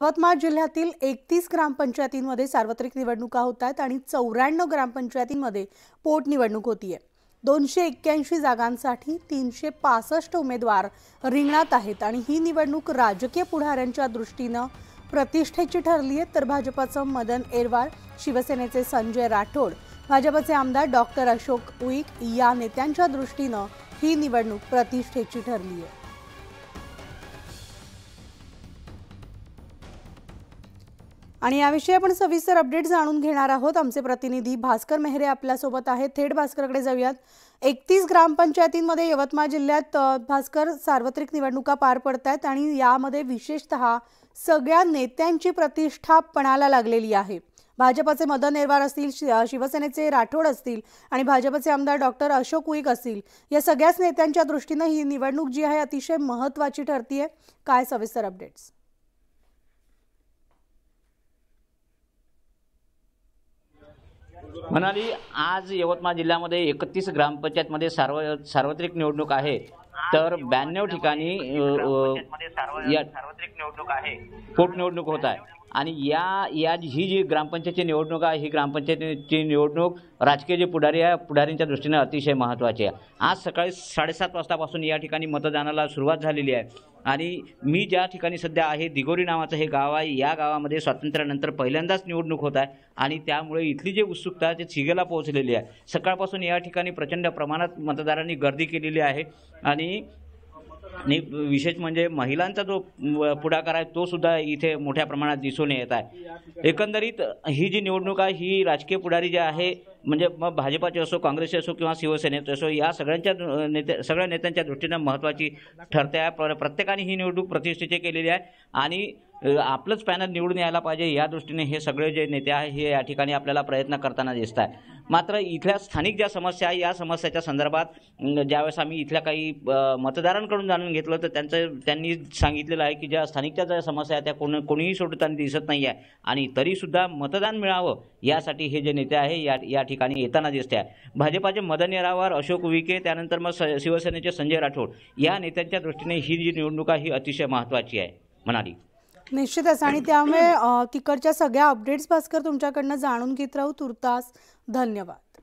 यवतमाळ जिल्ह्यातील 31 ग्रामपंचायतींमध्ये सार्वत्रिक निवडणुका होत आहेत आणि 94 ग्रामपंचायतींमध्ये पोटनिवडणूक होतीये। 281 जागांसाठी 365 उमेदवार रिंगणात आहेत आणि ही निवडणूक राजकीय पुढाऱ्यांच्या दृष्टीने प्रतिष्ठेची ठरली आहे। तर भाजपचे मदन येरवार, शिवसेनेचे संजय राठोड, भाजपचे आमदार डॉक्टर अशोक उईक या नेत्यांच्या दृष्टीने ही निवडणूक प्रतिष्ठेची ठरली आहे। आणि याविषयी आपण सविस्तर अपडेट जाणून घेणार आहोत। आमचे प्रतिनिधी भास्कर मेहरे आपल्या सोबत आहेत। थेट भास्करकडे जाऊयात। 31 ग्रामपंचायतींमध्ये यवतमाळ जिल्ह्यात भास्कर सार्वत्रिक निवडणुका पार पडतात आणि यामध्ये विशेषतः सगळ्या नेत्यांची प्रतिष्ठा पणाला लागलेली आहे। भाजपचे मदन येरवार असतील, शिवसेनेचे राठोड असतील आणि भाजपचे आमदार डॉक्टर अशोक उईक असतील, या सगळ्याच नेत्यांच्या दृष्टीने ही निवडणूक जी आहे अतिशय महत्त्वाची ठरतीये। काय सविस्तर अपडेट्स? म्हणाली आज यवतमाळ जिल्ह्यामध्ये 31 ग्रामपंचायतमध्ये सार्वत्रिक निवडणूक आहे। तर 92 ठिकाणी या सार्वत्रिक निवडणूक आहे, पोटनिवडणूक होत आहे। आणि ही जी ग्रामपंचायतची निवडणूक आहे, ही ग्रामपंचायतीची निवडणूक राजकीय जे पुढाऱ्यांच्या दृष्टीने अतिशय महत्त्वाची आहे। आज सकाळी 7:30 वाजतापासून या ठिकाणी मतदानाला सुरुवात झालेली आहे। आणि मी ज्या ठिकाणी सध्या आहे, दिगोरी नावाचं हे गाव आहे। या गावामध्ये स्वातंत्र्यानंतर पहिल्यांदाच निवडणूक होत आहे आणि त्यामुळे इथली जी उत्सुकता ते शिगेला पोहोचलेली आहे। सकाळपासून या ठिकाणी प्रचंड प्रमाणात मतदारांनी गर्दी केलेली आहे आणि विशेष म्हणजे महिलांचा जो पुढाकार आहे तो सुद्धा इथे मोठ्या प्रमाणात दिसून येत आहे। एकंदरीत ही जी निवडणूक आहे, ही राजकीय पुढारी जे आहे, म्हणजे मग भाजपचे असो, काँग्रेसचे असो किंवा शिवसेनेचे असो, या सगळ्या नेत्यांच्या दृष्टीने महत्त्वाची ठरते आहे। प्रत्येकाने ही निवडणूक प्रतिष्ठेची केलेली आहे आणि आपलंच पॅनल निवडून यायला पाहिजे या दृष्टीने हे सगळे जे नेते आहे हे या ठिकाणी आपल्याला प्रयत्न करताना दिसत आहे। मात्र इथल्या स्थानिक ज्या समस्या आहे, या समस्याच्या संदर्भात ज्यावेळेस आम्ही इथल्या काही मतदारांकडून जाणून घेतलं तर त्यांनी सांगितलेलं आहे की ज्या स्थानिकच्या ज्या समस्या आहेत त्या कोणीही सोडताना दिसत नाही आहे आणि तरीसुद्धा मतदान मिळावं यासाठी हे जे नेते आहे या ठिकाणी येताना दिसते आहे। भाजपाचे मदन येरवार, अशोक उईके, त्यानंतर मग शिवसेनेचे संजय राठोड या नेत्यांच्या दृष्टीने ही जी निवडणूक आहे ही अतिशय महत्त्वाची आहे म्हणाली। निश्चितच, आणि त्यामुळे तिकडच्या सगळ्या अपडेट्स भास्कर तुमच्याकडनं जाणून घेत राहू। तुर्तास धन्यवाद।